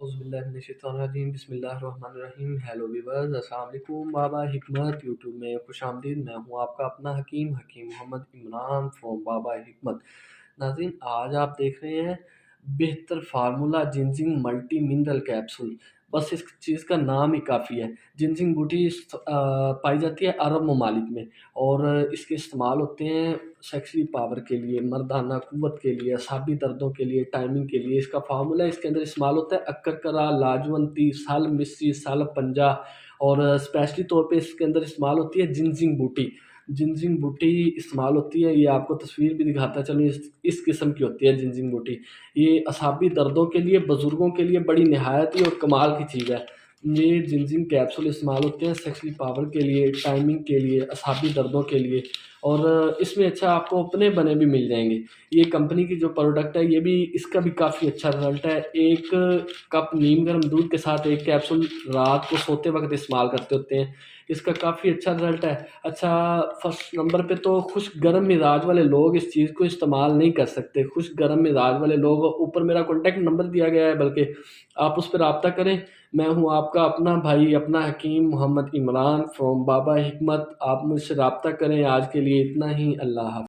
औज़ुबिल्लाहिमिनश्शैतानिर्रजीम बिस्मिल्लाहिर्रहमानिर्रहीम। Hello viewers, अस्सलाम वालेकुम। बाबा हिकमत यूट्यूब में खुशामदीद। मैं हूँ आपका अपना हकीम मोहम्मद इमरान फ्रॉम बाबा हिकमत। नाज़रीन, आज आप देख रहे हैं बेहतर formula ginseng multi mineral capsule. बस इस चीज़ का नाम ही काफ़ी है। जिनसिंग बूटी पाई जाती है अरब ममालिक में, और इसके इस्तेमाल होते हैं सेक्सी पावर के लिए, मर्दाना क़ुव्वत के लिए, असाबी दर्दों के लिए, टाइमिंग के लिए। इसका फार्मूला इसके अंदर इस्तेमाल होता है अक्करकरा, लाजवंती, साल मिस्री, साल पंजा, और स्पेशली तौर पे इसके अंदर इस्तेमाल होती है जिनसिंग बूटी। जिनसिंग बूटी इस्तेमाल होती है, ये आपको तस्वीर भी दिखाता चलूँ, इस किस्म की होती है जिनसिंग बूटी। ये असाबी दर्दों के लिए, बुज़ुर्गों के लिए बड़ी निहायत ही और कमाल की चीज़ है। ये जिनसिंग कैप्सूल इस्तेमाल होते हैं सेक्सी पावर के लिए, टाइमिंग के लिए, असाबी दर्दों के लिए, और इसमें अच्छा आपको अपने बने भी मिल जाएंगे। ये कंपनी की जो प्रोडक्ट है, ये भी इसका भी काफ़ी अच्छा रिजल्ट है। एक कप नीम गर्म दूध के साथ एक कैप्सूल रात को सोते वक्त इस्तेमाल करते होते हैं, इसका काफ़ी अच्छा रिजल्ट है। अच्छा, फर्स्ट नंबर पे तो खुश गर्म मिजाज वाले लोग इस चीज़ को इस्तेमाल नहीं कर सकते। खुश गर्म मिजाज वाले लोग, ऊपर मेरा कॉन्टैक्ट नंबर दिया गया है, बल्कि आप उस पर रब्ता करें। मैं हूँ आपका अपना भाई, अपना हकीम मोहम्मद इमरान फ्रॉम बाबा हिकमत। आप मुझसे रब्ता करें। आज के लिए इतना ही। अल्लाह हाफ़िज़।